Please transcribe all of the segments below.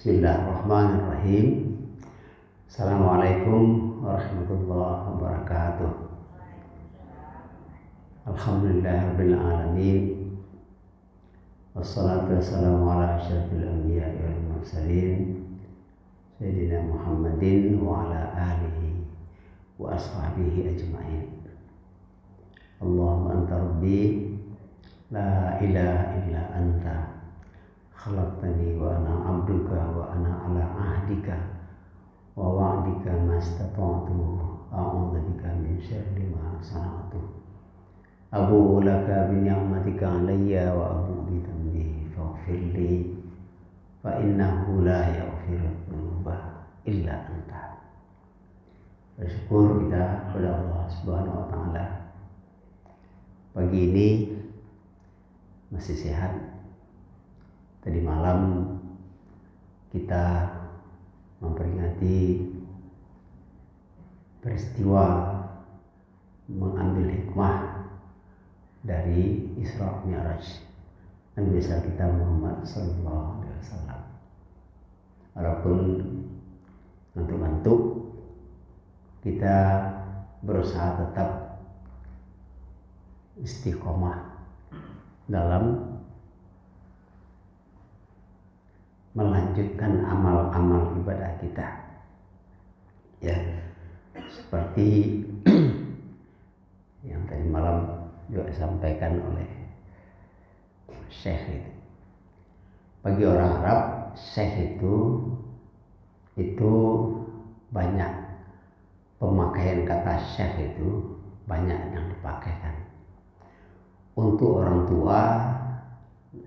Bismillahirrahmanirrahim. Assalamualaikum warahmatullahi wabarakatuh. Alhamdulillahirabbil alamin. Wassalatu wassalamu ala asyrafil anbiya'i wal mursalin Sayyidina Muhammadin wa ala alihi wa ashabihi ajma'in. Allahumma anta rabbi la ilaha illa anta khalaqtani wa ana abduka wa ana ala ahdika wa wa'dika mastata'tu a'udzu bika min syarri ma sana'tu. Abu'u laka bi ni'matika 'alayya wa abu'u bi dhanbi faghfirli fa innahu la yaghfiru dzunuba illa anta. Bersyukur kita kepada Allah Subhanahu wa taala. Pagi ini masih sehat. Tadi malam kita memperingati peristiwa mengambil hikmah dari Isra Mi'raj Nabi besar kita Muhammad sallallahu alaihi wasallam. Walaupun ngantuk-ngantuk, kita berusaha tetap istiqomah dalam melanjutkan amal-amal ibadah kita, ya, seperti yang tadi malam juga disampaikan oleh Syekh itu. Bagi orang Arab, Syekh itu banyak pemakaian kata Syekh itu banyak yang dipakaikan. Untuk orang tua,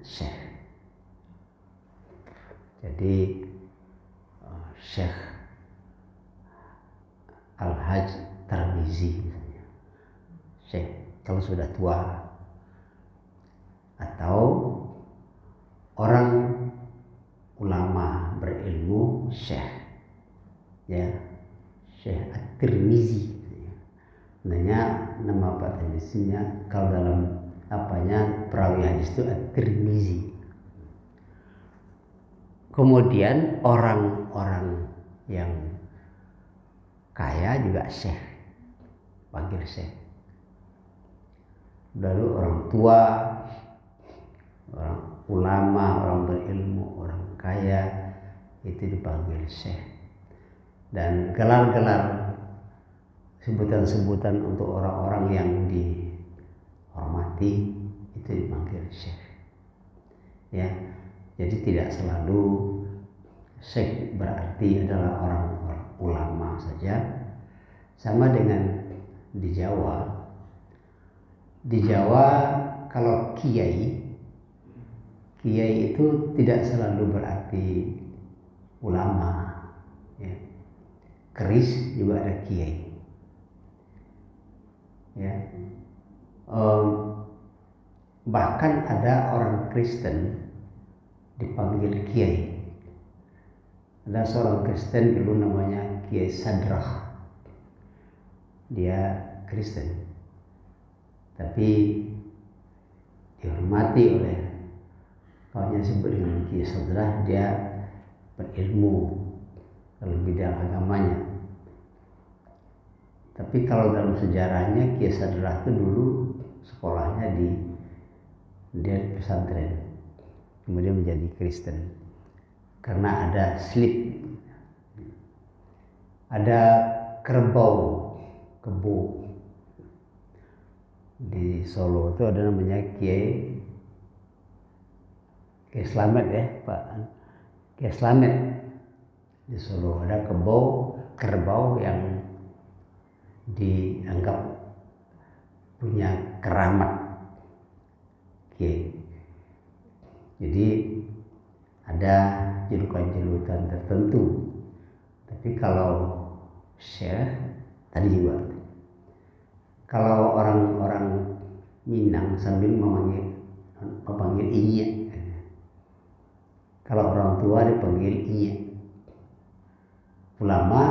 Syekh. Jadi Syekh Al-Hajj Tirmizi misalnya, Syekh kalau sudah tua, atau orang ulama berilmu Syekh, ya, Syekh At-Tirmizi. Sebenarnya nama Pak Tirmizinya kalau dalam perawi hadis itu At-Tirmizi. Kemudian orang-orang yang kaya juga Syekh, panggil Syekh. Lalu orang tua, orang ulama, orang berilmu, orang kaya itu dipanggil Syekh. Dan gelar-gelar, sebutan-sebutan untuk orang-orang yang dihormati itu dipanggil Syekh. Ya. Jadi tidak selalu Syekh berarti adalah orang ulama saja. Sama dengan di Jawa. Di Jawa kalau kiai itu tidak selalu berarti ulama. Ya. Keris juga ada kiai. Ya. Bahkan ada orang Kristen dipanggil kiai. Ada seorang Kristen dulu namanya Kiai Sadrah. Dia Kristen, tapi dihormati oleh kawannya disebut dengan Kiai Sadrah. Dia berilmu dalam bidang agamanya. Tapi kalau dalam sejarahnya Kiai Sadrah itu dulu sekolahnya dia pesantren. Kemudian menjadi Kristen karena ada slip, ada kebo di Solo itu ada namanya Kiai Slamet, ya Pak, Kiai Slamet di Solo. Ada kerbau yang dianggap punya keramat Kiai. Jadi ada julukan-julukan tertentu. Tapi kalau Syekh tadi juga, kalau orang-orang Minang sambil memanggil Inya. Kalau orang tua dipanggil Inya. Ulama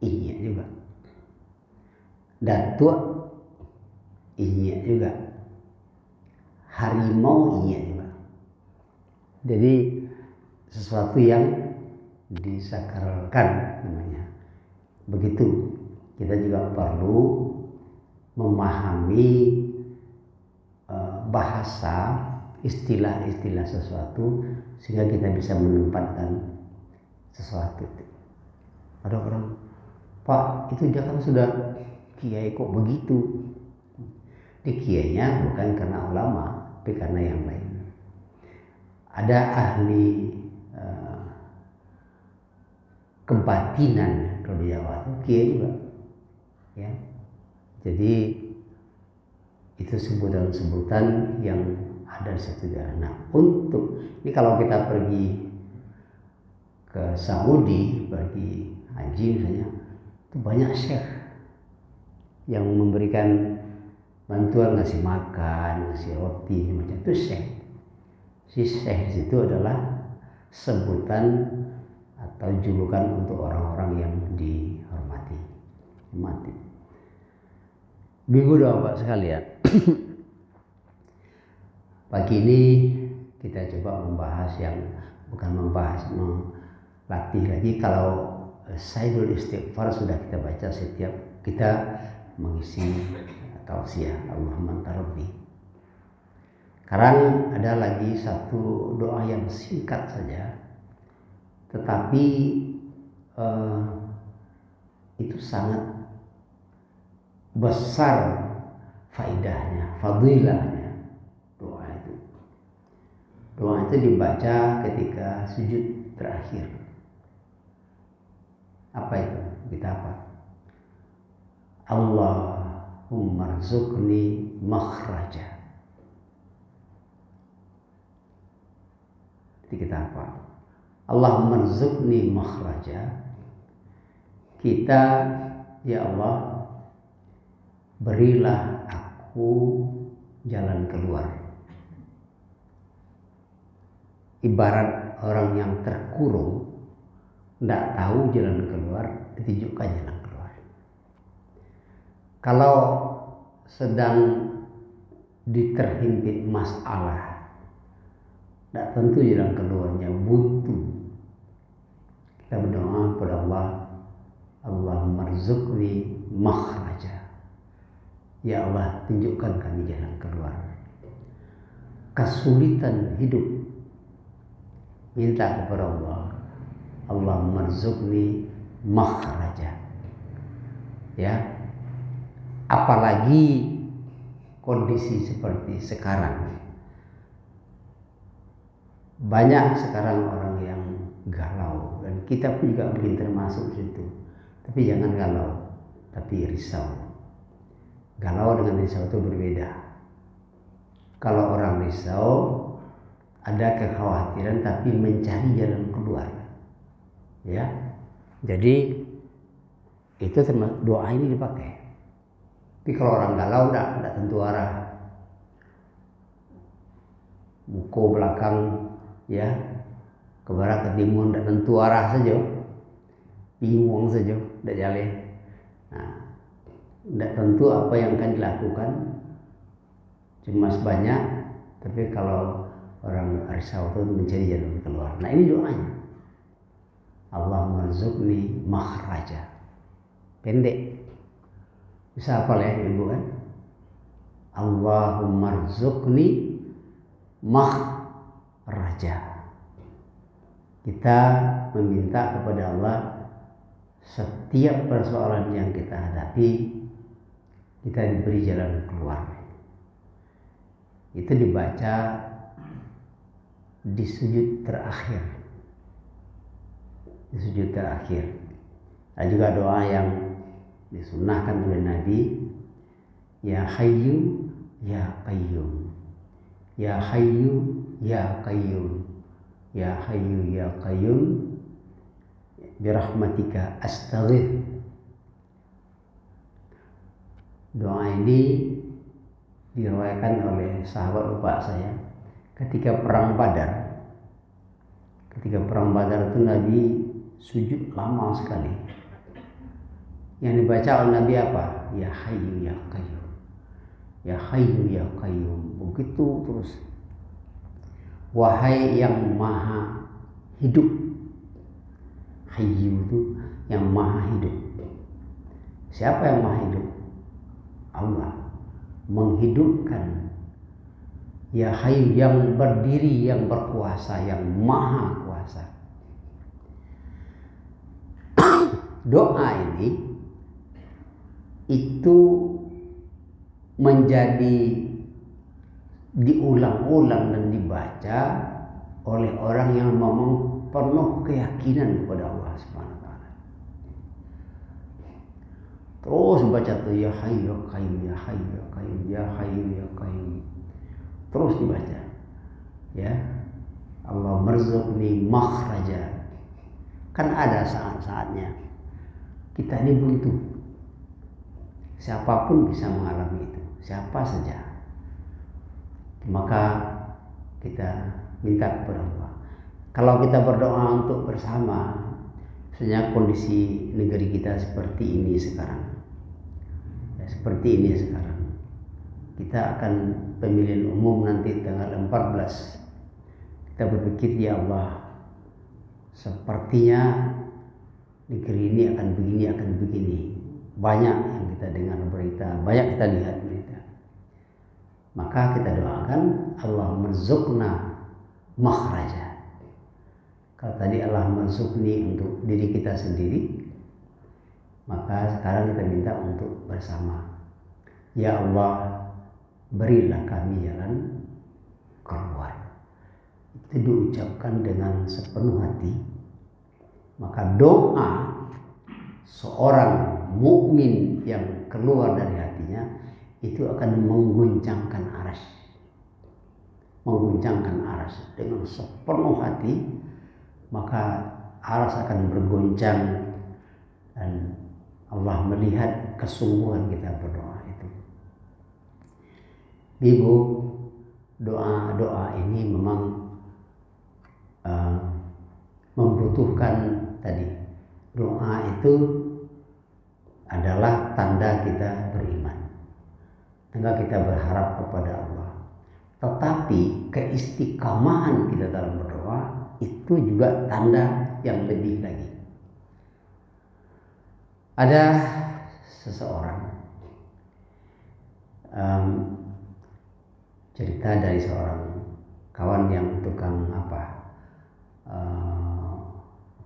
Inya juga. Datuk Inya juga. Harimau Inya juga. Jadi sesuatu yang disakralkan namanya. Begitu kita juga perlu memahami bahasa, istilah-istilah sesuatu sehingga kita bisa menempatkan sesuatu. Ada orang, Pak, itu dia kan sudah kiai kok begitu. Di kiainya bukan karena ulama, tapi karena yang lain. Ada ahli kebatinan kalau di Jawa itu kiai juga, ya. Jadi itu sebutan-sebutan yang ada di situ. Nah, untuk ini kalau kita pergi ke Saudi, pergi haji misalnya, itu banyak syekh yang memberikan bantuan, ngasih makan, ngasih roti, macam itu syekh. Si syekh di situ adalah sebutan atau julukan untuk orang-orang yang dihormati. Minggu doa Pak sekalian. Pagi ini kita coba membahas yang bukan melatih lagi. Kalau Sayyidul Istighfar sudah kita baca setiap kita mengisi tausiah Allahumma anta rabbi. Sekarang ada lagi satu doa yang singkat saja, tetapi itu sangat besar faedahnya, fadilahnya doa itu. Doa itu dibaca ketika sujud terakhir. Apa itu? Kita apa? Allahumma rzuqni makhraja. Jadi kita apa? Allahumma rzuqni makhraja. Kita, ya Allah, berilah aku jalan keluar. Ibarat orang yang terkurung, tidak tahu jalan keluar, ditunjukkan jalan keluar. Kalau sedang diterhimpit masalah, tidak tentu jalan keluarnya, buntu. Kita berdoa kepada Allah, Allahumma rzuqni makhraja. Ya Allah, tunjukkan kami jalan keluar. Kesulitan hidup, minta kepada Allah, Allahumma rzuqni makhraja. Ya, apalagi kondisi seperti sekarang. Banyak sekarang orang yang galau, dan kita pun juga mungkin termasuk situ. Tapi jangan galau, tapi risau. Galau dengan risau itu berbeda. Kalau orang risau, ada kekhawatiran tapi mencari jalan keluar. Ya, jadi itu termasuk doa ini dipakai. Tapi kalau orang galau, tidak tentu arah. Muka belakang, ya, ke barat ke timur, tidak tentu arah saja. Bingung saja, tidak jalan. Nah, tidak tentu apa yang akan dilakukan, cemas banyak, tapi kalau orang risau itu mencari jalan keluar. Nah, ini doanya, Allahumma rzuqni makhraja. Pendek, bisa hafal ya ibu kan? Allahumma rzuqni makhraja. Kita meminta kepada Allah setiap persoalan yang kita hadapi, kita diberi jalan keluar. Itu dibaca di sujud terakhir. Di sujud terakhir. Ada juga doa yang disunnahkan oleh Nabi, Ya Hayyu Ya Qayyum, Ya Hayyu Ya Qayyum, Ya Hayyu Ya Qayyum, birahmatika astaghith. Doa ini diriwayatkan oleh sahabat bapak saya ketika perang Badar. Ketika perang Badar itu Nabi sujud lama sekali. Yang dibaca oleh Nabi apa? Ya Hayyu Ya Qayyum, Ya Hayyu Ya Qayyum. Begitu terus. Wahai yang maha hidup, Hayyu itu yang maha hidup. Siapa yang maha hidup? Allah menghidupkan. Ya Hayyu, yang berdiri, yang berkuasa, yang maha kuasa. Doa ini itu menjadi diulang-ulang dan dibaca oleh orang yang memang penuh keyakinan kepada Allah Subhanahu wa taala. Terus baca tuh ya Hayyu ya Qayyum, ya Hayyu ya Qayyum, ya Hayyu ya Qayyum. Terus dibaca. Ya. Allah marzuqni makhraja. Kan ada saat-saatnya kita ini buntu. Siapapun bisa mengalami itu, siapa saja. Maka kita minta kepada Allah. Kalau kita berdoa untuk bersama, misalnya kondisi negeri kita seperti ini sekarang, ya, seperti ini sekarang. Kita akan pemilihan umum nanti tanggal 14. Kita berpikir, ya Allah, sepertinya negeri ini akan begini. Banyak yang kita dengar berita, banyak kita lihat berita. Maka kita doakan Allah marzuqna makhraja. Kalau tadi Allah marzuqni untuk diri kita sendiri, maka sekarang kita minta untuk bersama. Ya Allah, berilah kami jalan keluar. Itu diucapkan dengan sepenuh hati. Maka doa seorang mukmin yang keluar dari hatinya itu akan mengguncangkan arsy. Mengguncangkan arsy dengan sepenuh hati, maka arsy akan bergoncang dan Allah melihat kesungguhan kita berdoa itu. Ibu, doa-doa ini memang membutuhkan tadi. Doa itu adalah tanda kita beriman, tanda kita berharap kepada Allah. Tetapi keistiqamahan kita dalam berdoa itu juga tanda yang lebih lagi. Ada seseorang cerita dari seorang kawan yang tukang apa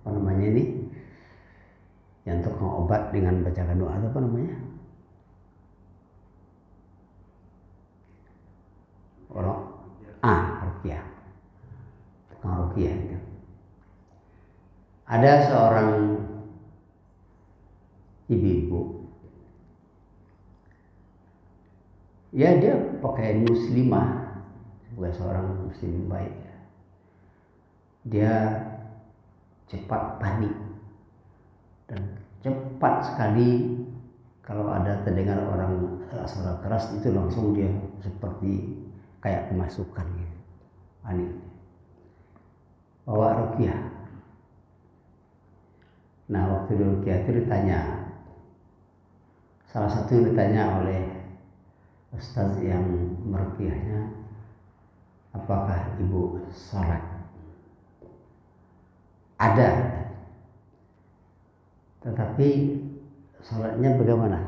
namanya ini, yang tukang obat dengan bacakan doa, apa namanya? Ruqyah. Tukang ruqyah itu. Ada seorang ibu-ibu, ya dia pakaian muslimah, sebagai seorang muslim baik. Dia cepat panik dan cepat sekali kalau ada terdengar orang suara keras itu langsung dia seperti kayak kemasukan gitu, panik. Bawa ruqyah. Nah, waktu di ruqyah itu ditanya, salah satu yang ditanya oleh ustaz yang meruqyahnya, apakah ibu sholat? Ada, tetapi sholatnya bagaimana?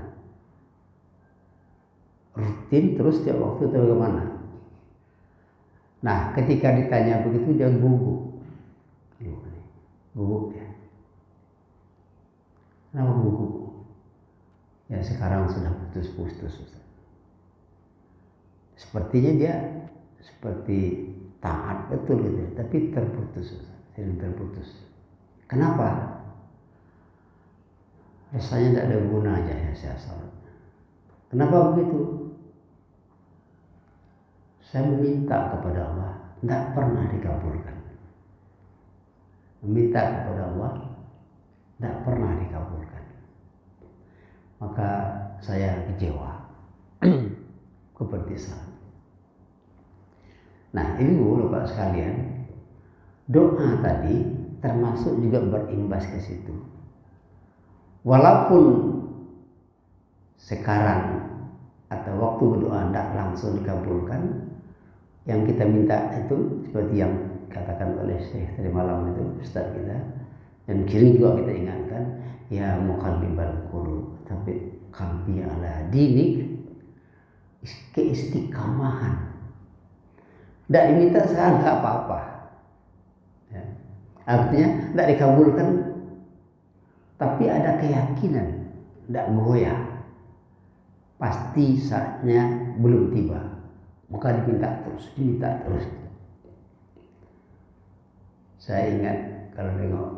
Rutin terus tiap waktu atau bagaimana? Nah, ketika ditanya begitu dia gugup ya. Kenapa gugup? Ya sekarang sudah putus. Sepertinya dia seperti taat betul gitu, tapi sering terputus. Kenapa? Rasanya tidak ada guna aja ya saya salat. Kenapa begitu? Saya meminta kepada Allah, tidak pernah dikabulkan. Meminta kepada Allah, tidak pernah dikabulkan. Maka saya kecewa, kepedisan. Nah, ibu bapak sekalian, doa tadi termasuk juga berimbas ke situ. Walaupun sekarang atau waktu berdoa tidak langsung dikabulkan, yang kita minta itu seperti yang katakan oleh Syekh tadi malam itu, Ustaz kita, Dan kiri juga kita ingatkan, ya muqallibal qulub, tapi qalbi ala dinik, keistiqamahan. Tidak diminta saya nggak apa-apa, ya. Artinya tidak dikabulkan, tapi ada keyakinan, tidak goyah. Pasti saatnya belum tiba, maka diminta terus. Saya ingat kalau tengok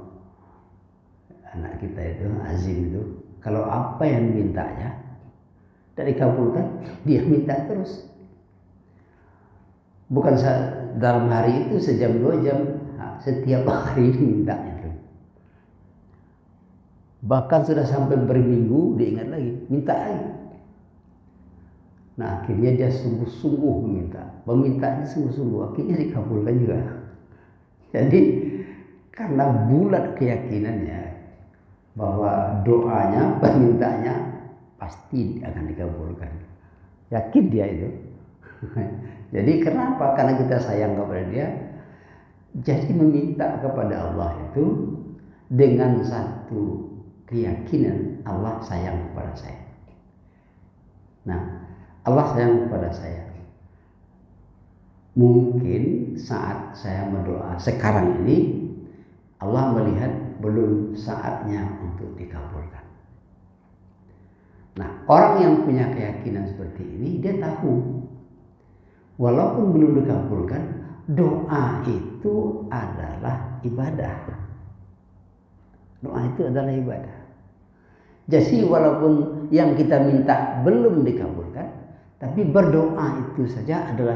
anak kita itu, Azim itu, kalau apa yang mintanya tidak dikabulkan, dia minta terus. Bukan dalam hari itu sejam 2 jam, setiap hari minta itu. Bahkan sudah sampai berminggu dia ingat lagi, minta lagi. Nah akhirnya dia sungguh-sungguh memintanya sungguh-sungguh, akhirnya dikabulkan juga. Jadi karena bulat keyakinannya bahwa doanya, permintaannya pasti akan dikabulkan. Yakin dia itu. Jadi kenapa? Karena kita sayang kepada dia. Jadi meminta kepada Allah itu dengan satu keyakinan Allah sayang kepada saya. Nah, Allah sayang kepada saya. Mungkin saat saya berdoa sekarang ini Allah melihat belum saatnya untuk dikabulkan. Nah, orang yang punya keyakinan seperti ini, dia tahu walaupun belum dikabulkan, doa itu adalah ibadah. Doa itu adalah ibadah. Jadi walaupun yang kita minta belum dikabulkan, tapi berdoa itu saja adalah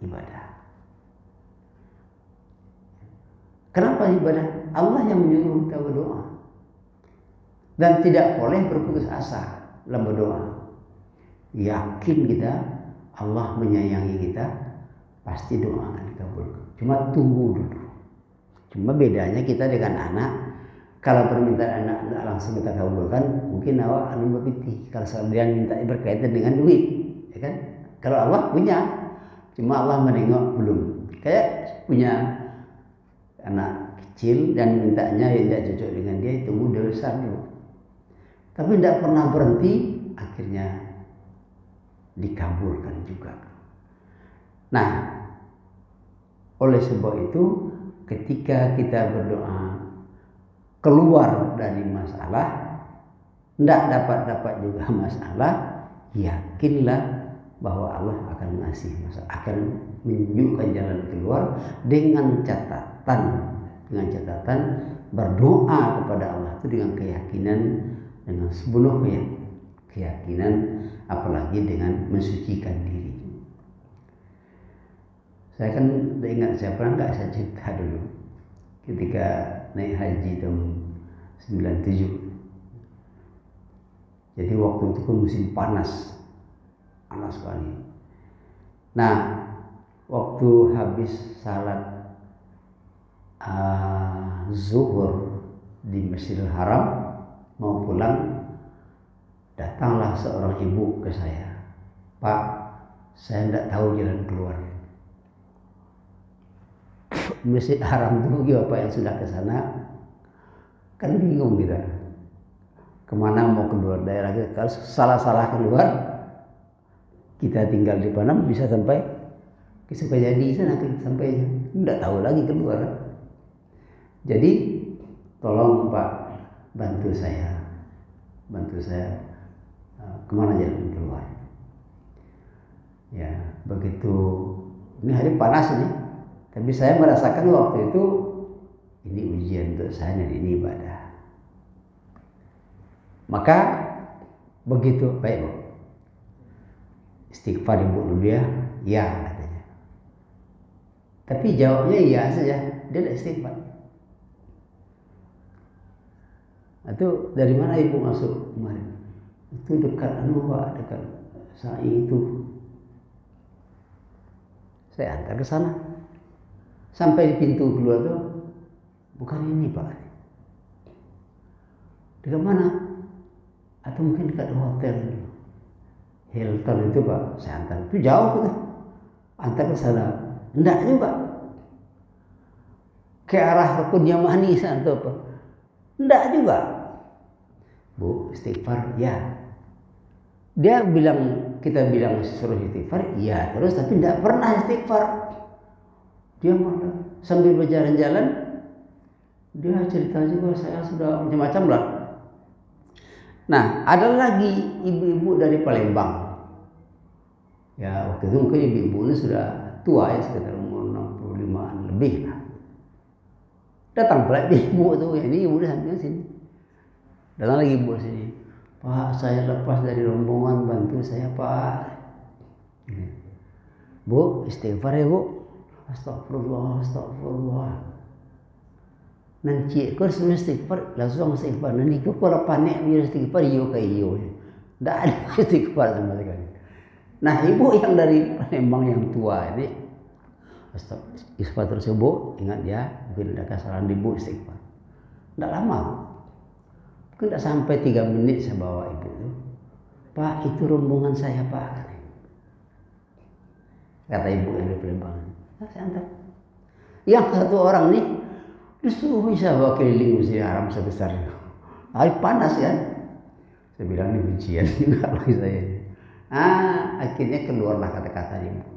ibadah. Kenapa ibadah? Allah yang menyuruh kita berdoa. Dan tidak boleh berputus asa dalam berdoa. Yakin kita Allah menyayangi kita, pasti doa akan dikabulkan. Cuma tunggu dulu. Cuma bedanya kita dengan anak, kalau permintaan anak tidak langsung kita kabulkan, mungkin awak anu berpiti. Kalau dia minta berkaitan dengan duit, ya kan? Kalau Allah punya, cuma Allah menengok belum. Kayak punya anak kecil dan mintanya yang tidak cocok dengan dia, tunggu dia besar dulu. Tapi tidak pernah berhenti, akhirnya dikabulkan juga. Nah, oleh sebab itu ketika kita berdoa keluar dari masalah, tidak dapat juga masalah, yakinlah bahwa Allah akan ngasih masalah, akan menunjukkan jalan keluar dengan catatan berdoa kepada Allah itu dengan keyakinan, dengan sepenuh keyakinan, apalagi dengan mensucikan diri. Saya kan ingat, saya pernah nggak saya cerita dulu ketika naik haji tahun 97. Jadi waktu itu kan musim panas sekali. Nah, waktu habis salat zuhur di Masjidil Haram mau pulang, datanglah seorang ibu ke saya. Pak, saya tidak tahu jalan keluar. Masjid Haram dulu Bapak yang sudah ke sana kan bingung kita. Kemana mau keluar daerah kita? Kalau salah keluar, kita tinggal di Panam bisa sampai ke Sukajadi sana sampai tidak tahu lagi keluar. Jadi tolong Pak bantu saya kemana jalan keluar. Ya begitu, ini hari panas ini, tapi saya merasakan waktu itu ini ujian untuk saya dan ini ibadah. Maka begitu, baik Bu, istighfar Ibu dulu ya katanya. Tapi jawabnya iya saja, dia tidak istighfar. Itu dari mana Ibu masuk kemarin? Itu dekat Pak, dekat Sai itu. Saya antar ke sana. Sampai di pintu keluar tuh, bukan ini Pak. Dekat mana? Atau mungkin dekat hotel Hilton itu Pak, saya antar. Itu jauh tuh. Antar ke sana. Enggak juga. Ke arah Rukun Yamani sana tuh Pak. Enggak juga. Bu, istighfar ya. Dia bilang, kita bilang suruh istighfar, iya terus, tapi enggak pernah istighfar. Dia malah sambil berjalan-jalan, dia cerita juga, saya sudah macam-macam lah. Nah, ada lagi ibu-ibu dari Palembang. Ya, waktu itu mungkin ibu-ibu ini sudah tua ya, sekitar umur 65-an lebih lah. Datang pula ibu tuh, ya, ini ibu udah sampai sini. Datang lagi ibu sini. Pak, saya lepas dari rombongan, bantu saya Pak. Bu, istighfar ya Bu. Astagfirullah, astagfirullah. Nanti kau suruh istighfar, langsung istighfar. Nanti kau kalau panik biar istighfar, iyo ke iyo. Tidak ada istighfar sama sekali. Nah, ibu yang dari Palembang yang tua ini, istighfar tersebut, ingat ya, mungkin ada kesalahan ibu istighfar. Tidak lama, mungkin tidak sampai 3 menit saya bawa ibu itu. Pak, itu rombongan saya Pak. Kata ibu yang dari Palembang. Nah, saya antar. Yang satu orang nih, disuruh bisa bawa keliling Masjidil Haram sebesar itu. Hari panas kan. Saya bilang ini ujian juga bagi saya. Akhirnya keluarlah kata-kata ibu.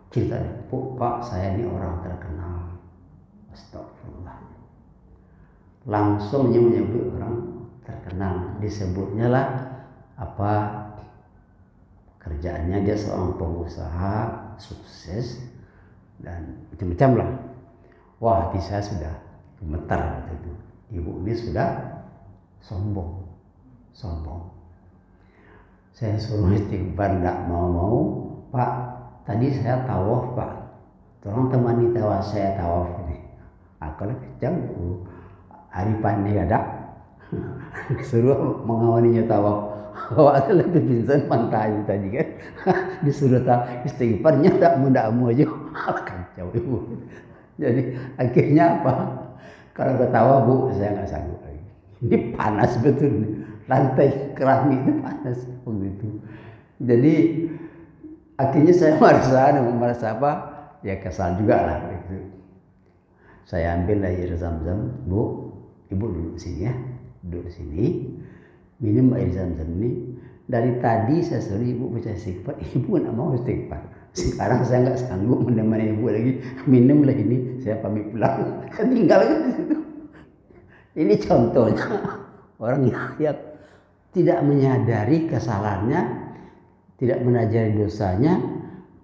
Cerita, Pak, saya ini orang terkenal. Astagfirullah. Langsung menyebut orang terkenal. Disebutnya lah apa kerjaannya, dia seorang pengusaha sukses dan macam-macam lah. Wah, hati saya sudah gemetar waktu itu. Ibu ini sudah sombong. Saya suruh istighfar, tidak mau. Pak, tadi saya tawaf Pak, tolong temani tawaf saya tawaf ini. Aku lah kejam, hari pandai ada, suruh mengawaninya tawaf. Awak lebih pingsan pantai tadi kan, disuruh istighfarnya tak mau aja, kacau ibu. Jadi akhirnya apa? Kalau ketawa Bu, saya nggak sanggup lagi. Ini panas betul nih. Lantai keramik itu panas begitu. Jadi akhirnya saya merasa apa? Ya kesal juga lah gitu. Saya ambil air zam-zam, Bu, Ibu duduk sini ya, duduk sini, minum air zam-zam ini. Dari tadi saya suruh Ibu baca istighfar, Ibu nggak mau istighfar. Sekarang saya nggak sanggup menemani Ibu lagi, minumlah ini, saya pamit pulang. Saya tinggal di situ. Ini contohnya orang yang tidak menyadari kesalahannya, tidak menyadari dosanya,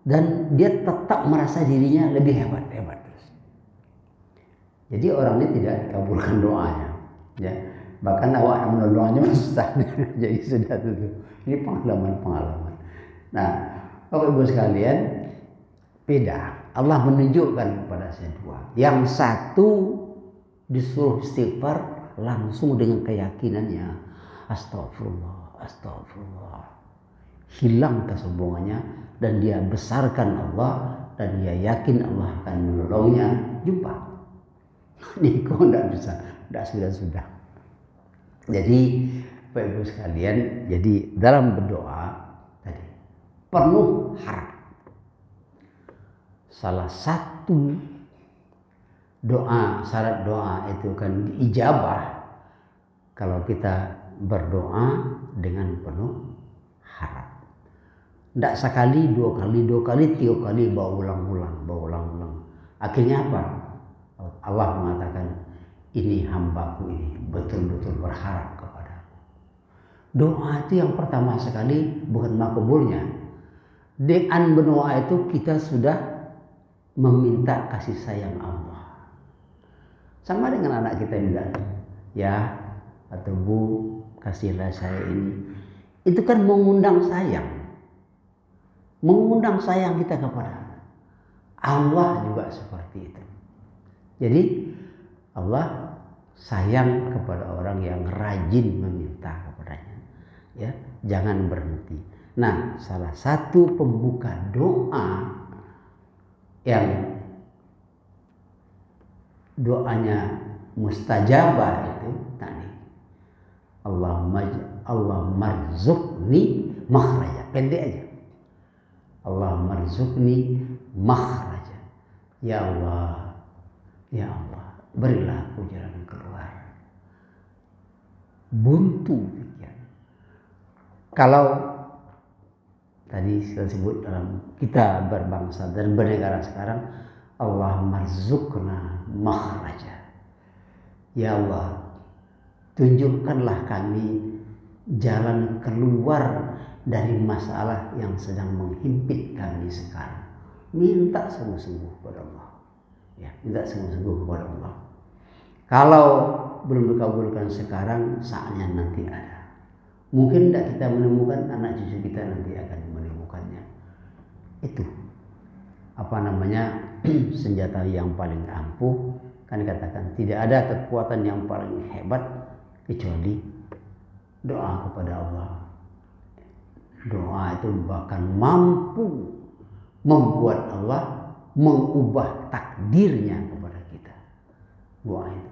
dan dia tetap merasa dirinya lebih hebat. Jadi orang ini tidak dikabulkan doanya, ya. Bahkan awak menolongnya susah. Jadi sudah itu. Ini pengalaman. Nah, Bapak Ibu sekalian, beda. Allah menunjukkan kepada saya dua. Yang satu disuruh istighfar langsung dengan keyakinannya. Astagfirullah. Hilang kesombongannya dan dia besarkan Allah dan dia yakin Allah akan menolongnya. Jumpa. Ini kok tidak bisa, tidak sudah. Jadi Bapak Ibu sekalian, jadi dalam berdoa tadi penuh harap. Salah satu syarat doa itu kan diijabah kalau kita berdoa dengan penuh harap. Tidak sekali, dua kali, tiga kali bawa ulang. Akhirnya apa? Allah mengatakan, ini hambaku ini betul-betul berharap kepadaku. Doa itu yang pertama sekali bukan makbulnya. Dengan berdoa itu kita sudah meminta kasih sayang Allah. Sama dengan anak kita bilang, ya atau Bu, kasihlah saya ini. Itu kan mengundang sayang kita kepada Allah juga seperti itu. Jadi Allah sayang kepada orang yang rajin meminta kepadanya, ya, jangan berhenti. Nah, salah satu pembuka doa yang doanya mustajabah itu tadi, Allah marzuqni makhraja, pendek aja. Allah marzuqni makhraja. Ya Allah, berilah aku jalan keluar. buntu. Kalau tadi saya sebut dalam kita berbangsa dan bernegara sekarang, Allah marzukna makhraja. Ya Allah, tunjukkanlah kami jalan keluar dari masalah yang sedang menghimpit kami sekarang. Minta sungguh-sungguh kepada Allah. Ya, minta sungguh-sungguh kepada Allah. Kalau belum dikabulkan sekarang, saatnya nanti ada. Mungkin tidak kita menemukan, anak cucu kita nanti akan menemukannya. Itu senjata yang paling ampuh. Kan dikatakan tidak ada kekuatan yang paling hebat kecuali doa kepada Allah. Doa itu bahkan mampu membuat Allah mengubah takdirnya kepada kita. Doa itu.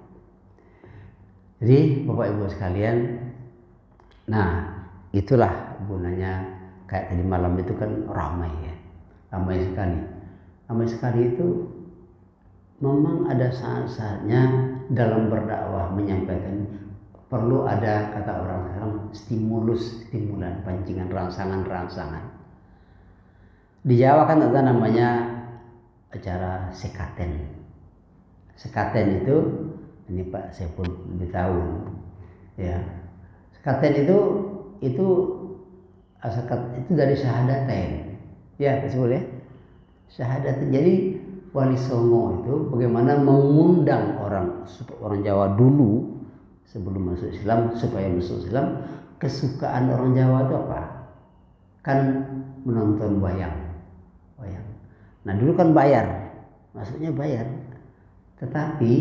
Jadi Bapak Ibu sekalian, nah itulah gunanya. Kayak tadi malam itu kan ramai ya, ramai sekali. Ramai sekali itu memang ada saat-saatnya dalam berdakwah menyampaikan perlu ada, kata orang sekarang, stimulan, pancingan, rangsangan. Di Jawa kan ada namanya acara sekaten. Sekaten itu, ini Pak saya pun lebih tahu ya. Sekaten itu dari syahadatain. Ya, betul ya. Syahadatain. Jadi Wali Songo itu bagaimana mengundang orang Jawa dulu sebelum masuk Islam, supaya masuk Islam. Kesukaan orang Jawa itu apa? Kan menonton wayang. Nah dulu kan bayar, maksudnya bayar. Tetapi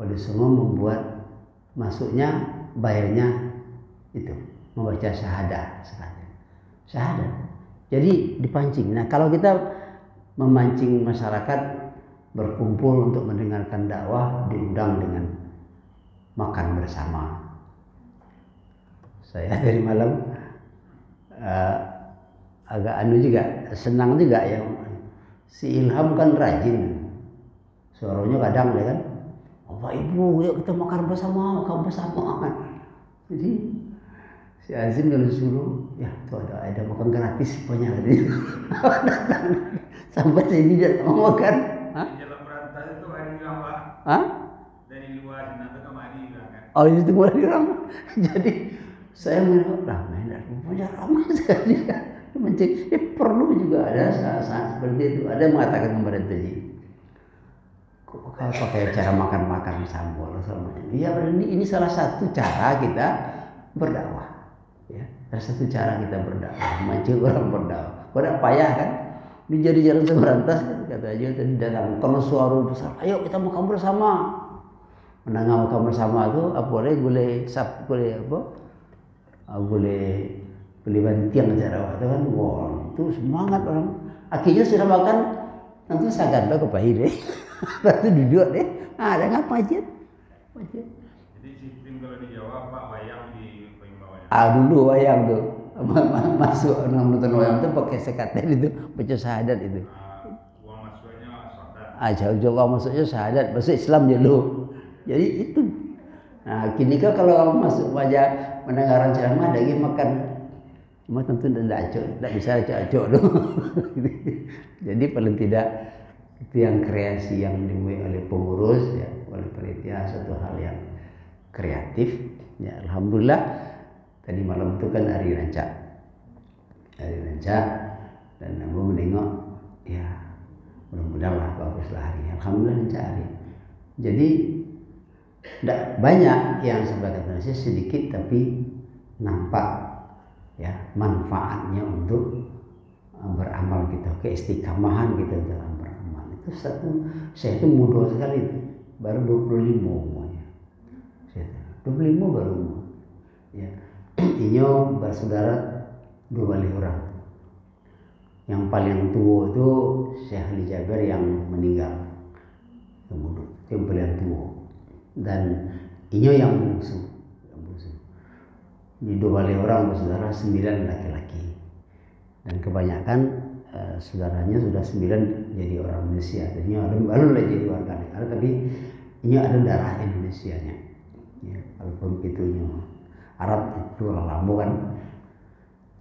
Wali Songo membuat masuknya bayarnya itu membaca syahadat. Jadi dipancing. Nah kalau kita memancing masyarakat berkumpul untuk mendengarkan dakwah, diundang dengan makan bersama. Saya dari malam agak juga senang juga ya. Si Ilham kan rajin, suaranya kadang ya kan, Bapak Ibu yuk kita makan bersama. Jadi si Azim kalau disuruh, ya tuh ada makan gratis pokoknya. Sampai sini dia mau makan. Jalan berantas itu hari bilang Pak. Dari luar nanti kemari bilang kan. Oh itu mulai orang. Jadi saya menengok ramai punya ramai sekali. Mencari, perlu juga ada saat seperti itu. Ada yang mengatakan kemarin tadi, kok kalau pakai cara makan sambal sama ini. Ya ini salah satu cara kita berdakwah. Ya, salah satu cara kita berdakwah, memancing orang berdakwah. Pada payah kan? Ini jadi jalan seberantas kan, kata aja tadi datang karena suara besar. Ayo kita makan bersama. Menangah makan bersama itu apa boleh beli bantiang acara waktu kan, wah itu semangat orang. Akhirnya sudah makan, nanti saya ganda ke pahit deh, lalu duduk deh, ada ngapa aja. Jadi sistem kalau di Jawa Pak wayang di bawahnya. Dulu wayang tuh masuk nonton wayang tuh pakai sekaten itu, baca syahadat itu. Uang masuknya syahadat. Jauh-jauh masuknya syahadat, masuk Islam dulu. Jadi itu. Nah kini kan kalau masuk wajah mendengaran ceramah lagi makan. Cuma tentu tidak bisa acok dong. Jadi paling tidak itu yang kreasi yang dimulai oleh pengurus ya, oleh panitia, suatu hal yang kreatif. Ya alhamdulillah tadi malam itu kan hari rancak dan aku menengok ya mudah-mudahan lah baguslah hari. Alhamdulillah rancak hari. Jadi tidak banyak yang sebagai sedikit tapi nampak ya manfaatnya untuk beramal kita, keistiqamahan kita dalam beramal. Itu saya itu muda sekali itu, baru 25 umurnya. 25 baru umur. Ya. Inyo bersaudara 2 balik orang. Yang paling tua itu Syekh Ali Jaber yang meninggal. Yang paling tua. Dan Inyo yang bungsu. Di 2 balik orang bersaudara 9 laki-laki. Dan kebanyakan saudaranya sudah 9 jadi orang Indonesia. Jadi baru jadi warga negara, tapi ini ada darah Indonesianya. ya, walaupun itunya Arab itu lambo kan.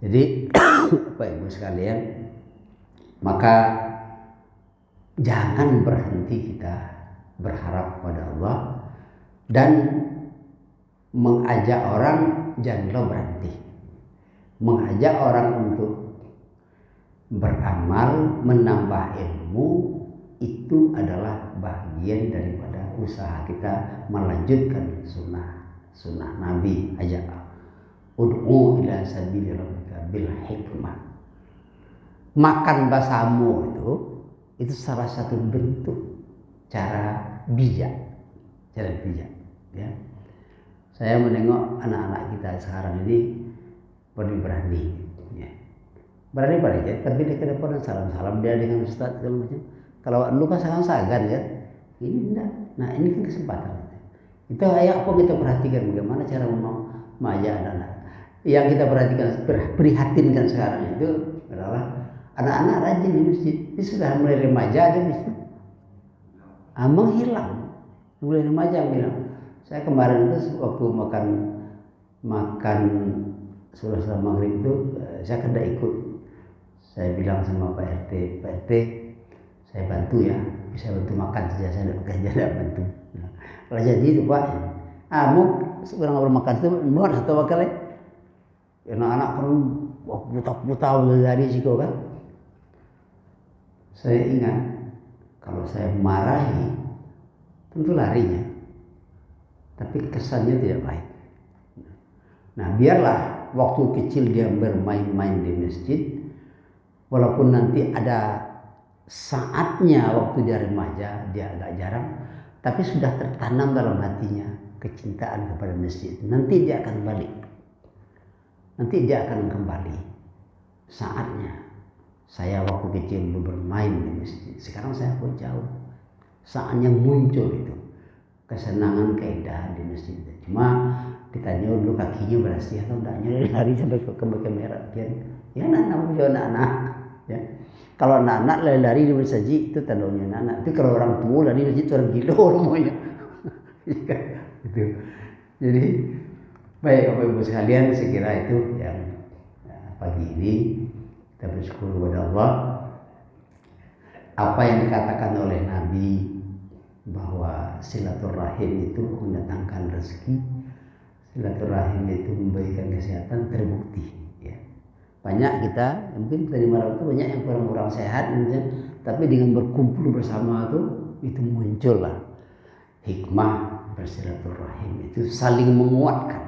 Jadi Bapak Ibu sekalian, maka jangan berhenti kita berharap kepada Allah dan mengajak orang, janganlah berhenti mengajak orang untuk beramal, menambah ilmu. Itu adalah bagian daripada usaha kita melanjutkan sunnah Nabi. Ajak ud'u ila sabili rabbika bil hikmah. Makan basamu itu salah satu bentuk cara bijak ya. Saya menengok anak-anak kita sekarang ini berani ya. Berani aja, tapi dia ke depan salam dia dengan ustaz segala macam. Kalau dulu kan sangat sagan kan, ini enggak. Nah ini kan kesempatan. Itu ayat apa kita perhatikan bagaimana cara mengajak anak-anak. Yang kita perhatikan, prihatinkan sekarang itu adalah anak-anak rajin di masjid. Ini sudah mulai remaja di masjid. Menghilang, mulai remaja menghilang. Saya kemarin itu waktu makan selesai maghrib itu saya kan tidak ikut. Saya bilang sama Pak RT, saya bantu ya, bisa bantu makan saja, saya tidak kerja, tidak bantu. Kalau jadi itu Pak, mau sekarang ngobrol makan itu luar satu kali. Anak-anak kan buta dari situ kan. Saya ingat kalau saya marahi tentu larinya, tapi kesannya tidak baik. Nah biarlah waktu kecil dia bermain-main di masjid, walaupun nanti ada saatnya waktu dia remaja dia agak jarang, tapi sudah tertanam dalam hatinya kecintaan kepada masjid. Nanti dia akan balik, nanti dia akan kembali. Saatnya saya waktu kecil dulu bermain di masjid, sekarang saya pun jauh. Saatnya muncul itu kesenangan, keindahan di masjid. Cuma ditanya dulu kakinya berhasil atau enggaknya, lari sampai ke kamera kan. Ya anak-anak ya. Kalau anak-anak lari di masjid itu tandanya anak. Tapi kalau orang tua lari di masjid itu orang gila semuanya. Itu. Jadi baik Bapak Ibu sekalian, saya kira itu yang pagi ini kita bersyukur kepada Allah. Apa yang dikatakan oleh Nabi bahwa silaturahim itu mendatangkan rezeki, silaturahim itu memberikan kesehatan, terbukti ya. Banyak kita mungkin tadi malam itu banyak yang kurang sehat tapi dengan berkumpul bersama itu muncullah hikmah bersilaturahim, itu saling menguatkan.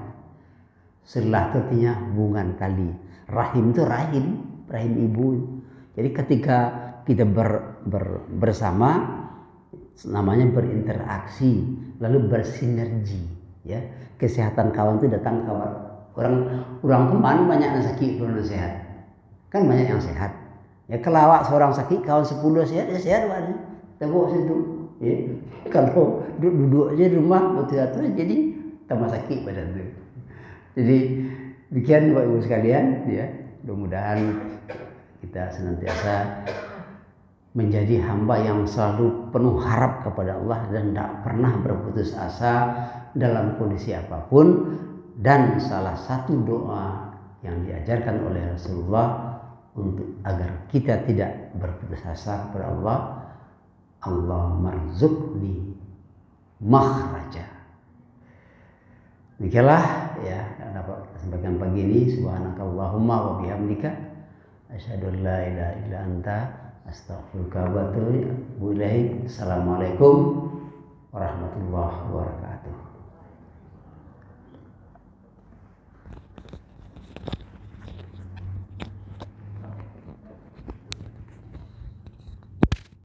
Silah itu artinya hubungan tali, rahim itu rahim ibu. Jadi ketika kita bersama namanya berinteraksi, lalu bersinergi ya. Kesehatan kawan itu datang kawan. Orang teman banyak yang sakit, orang sehat. Kan banyak yang sehat. Ya kelawak seorang sakit, kawan 10 sehat, ya sehat Pak. Tengok situ. Ya. Kalau duduk aja di rumah betul-betul jadi tambah sakit badan itu. Jadi demikian Bapak Ibu sekalian ya. Mudah-mudahan kita senantiasa menjadi hamba yang selalu penuh harap kepada Allah dan tidak pernah berputus asa dalam kondisi apapun. Dan salah satu doa yang diajarkan oleh Rasulullah untuk agar kita tidak berputus asa kepada Allah, Allahumma rzuqni makhraja. Demikianlah ya yang dapat kita sampaikan pagi ini. Subhanakallahumma wa bihamdika asyhadu an la ilaha illa anta astaghfiruka wa atubu ilaik. Assalamualaikum warahmatullahi wabarakatuh.